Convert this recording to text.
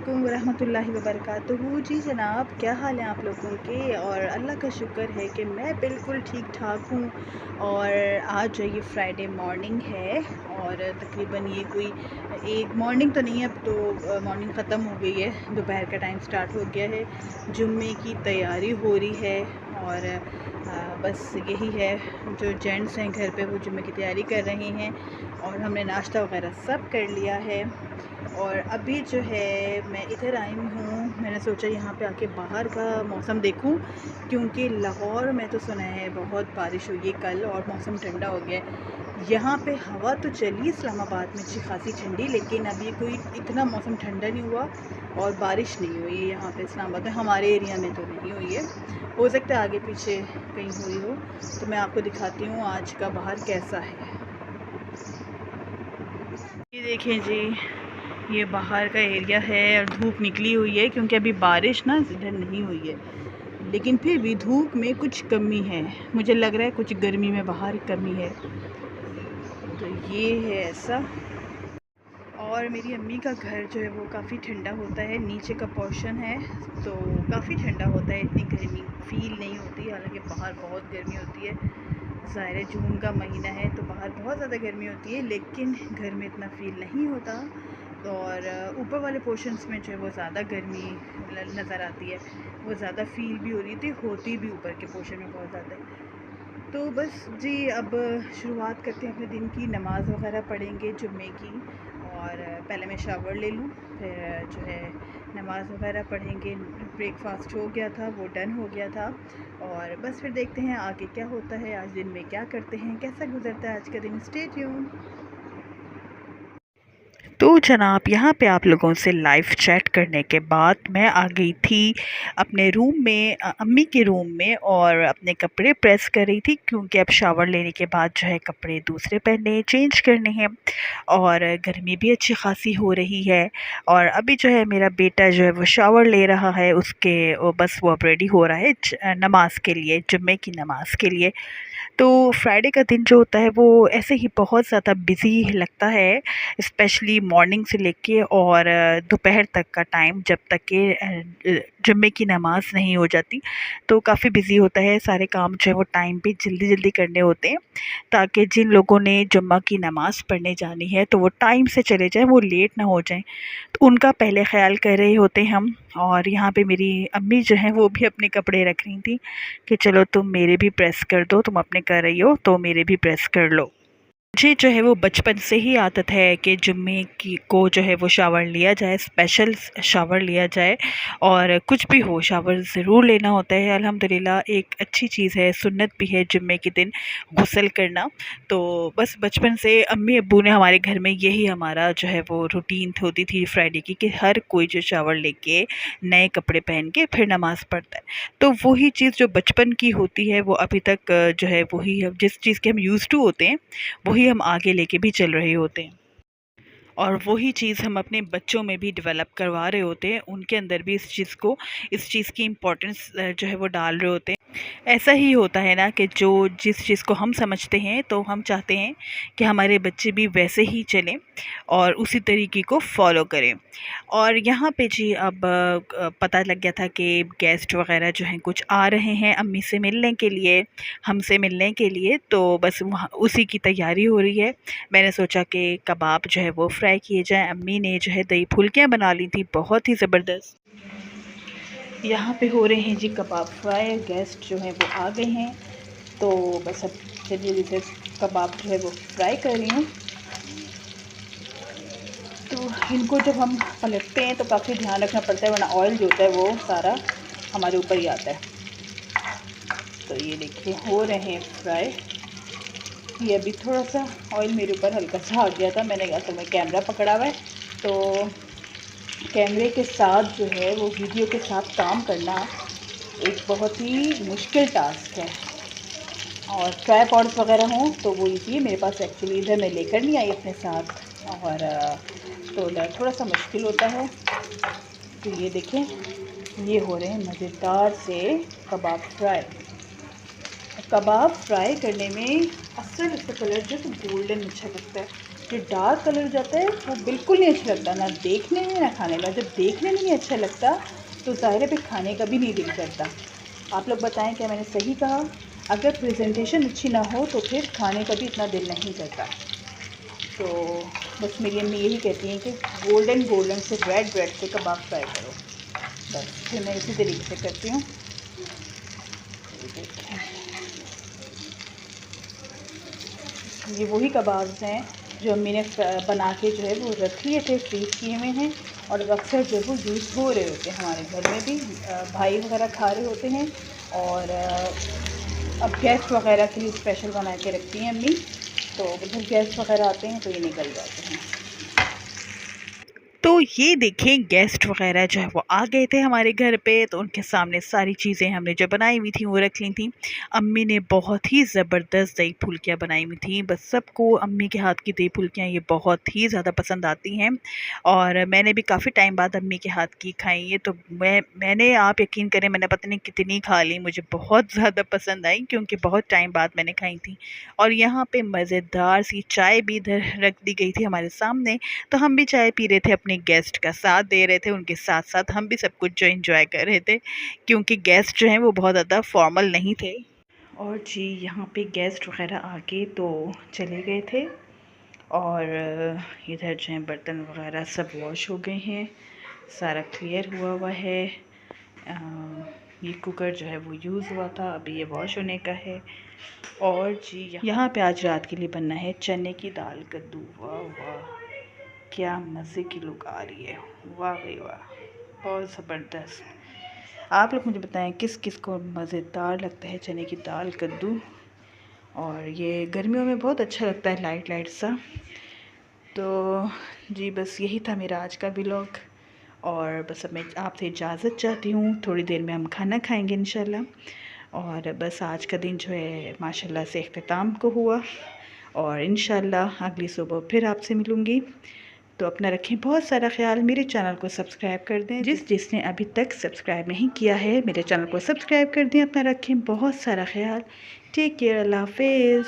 अस्सलामुअलैकुम वरहमतुल्लाहि वबरकातुहू। जी जनाब, क्या हाल है आप लोगों के। और अल्लाह का शुक्र है कि मैं बिल्कुल ठीक ठाक हूँ। और आज जो ये फ्राइडे मॉर्निंग है और तकरीबन ये कोई एक मॉर्निंग तो नहीं है, अब तो मॉर्निंग ख़त्म हो गई है, दोपहर का टाइम स्टार्ट हो गया है, जुम्मे की तैयारी हो रही है। और बस यही है, जो जेंट्स हैं घर पे वो जुम्मे की तैयारी कर रहे हैं और हमने नाश्ता वगैरह सब कर लिया है। और अभी जो है मैं इधर आई हूँ, मैंने सोचा यहाँ पे आके बाहर का मौसम देखूँ, क्योंकि लाहौर में तो सुना है बहुत बारिश हुई है कल और मौसम ठंडा हो गया है। यहाँ पे हवा तो चली इस्लामाबाद में अच्छी खासी ठंडी, लेकिन अभी कोई इतना मौसम ठंडा नहीं हुआ और बारिश नहीं हुई है यहाँ पे इस्लामाबाद में, हमारे एरिया में तो नहीं हुई है। हो सकता है आगे पीछे कहीं हुई हो, तो मैं आपको दिखाती हूँ आज का बाहर कैसा है। ये देखें जी, ये बाहर का एरिया है और धूप निकली हुई है, क्योंकि अभी बारिश ना इधर नहीं हुई है, लेकिन फिर भी धूप में कुछ कमी है, मुझे लग रहा है कुछ गर्मी में बाहर कमी है। तो ये है ऐसा। और मेरी अम्मी का घर जो है वो काफ़ी ठंडा होता है, नीचे का पोर्शन है तो काफ़ी ठंडा होता है, इतनी गर्मी फील नहीं होती। हालांकि बाहर बहुत गर्मी होती है, ज़ाहिर है जून का महीना है तो बाहर बहुत ज़्यादा गर्मी होती है, लेकिन घर में इतना फील नहीं होता। और ऊपर वाले पोर्शंस में जो है वो ज़्यादा गर्मी नज़र आती है, वो ज़्यादा फील भी हो रही थी, होती भी ऊपर के पोर्शन में बहुत ज़्यादा है। तो बस जी, अब शुरुआत करते हैं अपने दिन की, नमाज़ वगैरह पढ़ेंगे जुम्मे की। और पहले मैं शावर ले लूँ, फिर जो है नमाज़ वगैरह पढ़ेंगे। ब्रेकफास्ट हो गया था, वो डन हो गया था। और बस फिर देखते हैं आगे क्या होता है, आज दिन में क्या करते हैं, कैसा गुजरता है आज का दिन। Stay tune. तो जनाब, यहाँ पे आप लोगों से लाइव चैट करने के बाद मैं आ गई थी अपने रूम में, अम्मी के रूम में, और अपने कपड़े प्रेस कर रही थी, क्योंकि अब शावर लेने के बाद जो है कपड़े दूसरे पहनने चेंज करने हैं और गर्मी भी अच्छी खासी हो रही है। और अभी जो है मेरा बेटा जो है वो शावर ले रहा है, उसके बस वो अब रेडी हो रहा है नमाज के लिए, जुम्मे की नमाज के लिए। तो फ्राइडे का दिन जो होता है वो ऐसे ही बहुत ज़्यादा बिज़ी लगता है, स्पेशली मॉर्निंग से लेके और दोपहर तक का टाइम, जब तक कि जुम्मे की नमाज़ नहीं हो जाती। तो काफ़ी बिज़ी होता है, सारे काम जो है वो टाइम पे जल्दी जल्दी करने होते हैं, ताकि जिन लोगों ने जुम्मा की नमाज़ पढ़ने जानी है तो वो टाइम से चले जाएं, वो लेट ना हो जाएं। तो उनका पहले ख़्याल कर रहे होते हैं हम। और यहाँ पे मेरी अम्मी जो हैं वो भी अपने कपड़े रख रही थी कि चलो तुम मेरे भी प्रेस कर दो, तुम अपने कर रही हो तो मेरे भी प्रेस कर लो। मुझे जो है वो बचपन से ही आदत है कि जुम्मे की को जो है वो शावर लिया जाए, स्पेशल शावर लिया जाए, और कुछ भी हो शावर ज़रूर लेना होता है। अल्हम्दुलिल्लाह एक अच्छी चीज़ है, सुन्नत भी है जुम्मे के दिन गुस्ल करना। तो बस बचपन से अम्मी अब्बू ने हमारे घर में यही हमारा जो है वो रूटीन होती थी फ्राइडे की, कि हर कोई जो शावर लेके नए कपड़े पहन के फिर नमाज़ पढ़ता है। तो वही चीज़ जो बचपन की होती है वो अभी तक जो है वही है, जिस चीज़ के हम यूज़ टू होते हैं वही हम आगे लेके भी चल रहे होते हैं, और वही चीज़ हम अपने बच्चों में भी डेवलप करवा रहे होते हैं, उनके अंदर भी इस चीज़ की इम्पोर्टेंस जो है वो डाल रहे होते हैं। ऐसा ही होता है ना, कि जो जिस चीज़ को हम समझते हैं तो हम चाहते हैं कि हमारे बच्चे भी वैसे ही चलें और उसी तरीके को फॉलो करें। और यहाँ पे जी अब पता लग गया था कि गेस्ट वगैरह जो हैं कुछ आ रहे हैं अम्मी से मिलने के लिए, हमसे मिलने के लिए, तो बस वहाँ उसी की तैयारी हो रही है। मैंने सोचा कि कबाब जो है वो फ्राई किए जाएँ। अम्मी ने जो है दही फुल्कियाँ बना ली थी, बहुत ही ज़बरदस्त। यहाँ पे हो रहे हैं जी कबाब फ्राई, गेस्ट जो हैं वो आ गए हैं, तो बस अब जल्दी से कबाब जो है वो फ्राई कर रही हूँ। तो इनको जब हम पलटते हैं तो काफ़ी ध्यान रखना पड़ता है, वरना ऑयल जो होता है वो सारा हमारे ऊपर ही आता है। तो ये देखिए हो रहे हैं फ्राई। ये अभी थोड़ा सा ऑयल मेरे ऊपर हल्का सा आ गया था, मैंने असल में कैमरा पकड़ा हुआ है, तो कैमरे के साथ जो है वो वीडियो के साथ काम करना एक बहुत ही मुश्किल टास्क है। और ट्राइपॉड्स वगैरह हों तो वो इजी, मेरे पास एक्चुअली इधर मैं लेकर नहीं आई अपने साथ, और तो थोड़ा सा मुश्किल होता है। तो ये देखें, ये हो रहे हैं मज़ेदार से कबाब फ्राई। कबाब फ्राई करने में अक्सर इसका कलर जो है गोल्डन अच्छा लगता है, जो डार्क कलर हो जाता है वो बिल्कुल नहीं अच्छा लगता, ना देखने में ना खाने में। जब देखने में नहीं अच्छा लगता तो ज़ाहिर है फिर खाने का भी नहीं दिल करता। आप लोग बताएं क्या मैंने सही कहा? अगर प्रेजेंटेशन अच्छी ना हो तो फिर खाने का भी इतना दिल नहीं करता। तो बस मेरी अम्मी यही कहती हैं कि गोल्डन गोल्डन से रेड रेड से कबाब फ्राई करो। बस फिर मैं इसी तरीके से करती हूँ। ये वही कबाब्स हैं जो अम्मी ने बना के जो है वो रख लिए थे, फ्रीज़ किए हुए हैं, और अक्सर जो है वो यूज़ हो रहे होते हैं हमारे घर में भी। भाई वगैरह खा रहे होते हैं, और अब गेस्ट वगैरह के लिए स्पेशल बना के रखती हैं अम्मी। तो जब गेस्ट वगैरह आते हैं तो ये निकल जाते हैं। तो ये देखें, गेस्ट वगैरह जो है वो आ गए थे हमारे घर पे, तो उनके सामने सारी चीज़ें हमने जो बनाई हुई थी वो रख ली थी। अम्मी ने बहुत ही ज़बरदस्त दही फुल्कियाँ बनाई हुई थी। बस सबको अम्मी के हाथ की दही फुल्कियाँ ये बहुत ही ज़्यादा पसंद आती हैं, और मैंने भी काफ़ी टाइम बाद अम्मी के हाथ की खाई है। तो मैंने आप यकीन करें, मैंने पता नहीं कितनी खा ली, मुझे बहुत ज़्यादा पसंद आई क्योंकि बहुत टाइम बाद मैंने खाई थी। और यहाँ पे मज़ेदार सी चाय भी इधर रख दी गई थी हमारे सामने, तो हम भी चाय पी रहे थे, अपने गेस्ट का साथ दे रहे थे, उनके साथ साथ हम भी सब कुछ जो एंजॉय कर रहे थे, क्योंकि गेस्ट जो हैं वो बहुत ज़्यादा फॉर्मल नहीं थे। और जी यहाँ पे गेस्ट वगैरह आके तो चले गए थे, और इधर जो है बर्तन वगैरह सब वॉश हो गए हैं, सारा क्लियर हुआ है। ये कुकर जो है वो यूज़ हुआ था, अभी ये वॉश होने का है। और जी यहाँ पे आज रात के लिए बनना है चने की दाल कद्दू। वाह वाह, क्या मज़े की लुक आ रही है, वाह भाई वाह, बहुत ज़बरदस्त। आप लोग मुझे बताएं किस किस को मज़ेदार लगता है चने की दाल कद्दू, और ये गर्मियों में बहुत अच्छा लगता है, लाइट लाइट सा। तो जी बस यही था मेरा आज का व्लॉग, और बस अब मैं आपसे इजाज़त चाहती हूँ। थोड़ी देर में हम खाना खाएंगे इंशाल्लाह, और बस आज का दिन जो है माशाल्लाह से इख्तिताम को हुआ, और इंशाल्लाह अगली सुबह फिर आपसे मिलूँगी। तो अपना रखें बहुत सारा ख्याल। मेरे चैनल को सब्सक्राइब कर दें, जिसने अभी तक सब्सक्राइब नहीं किया है मेरे चैनल को सब्सक्राइब कर दें। अपना रखें बहुत सारा ख्याल। टेक केयर, अल्लाह हाफिज़।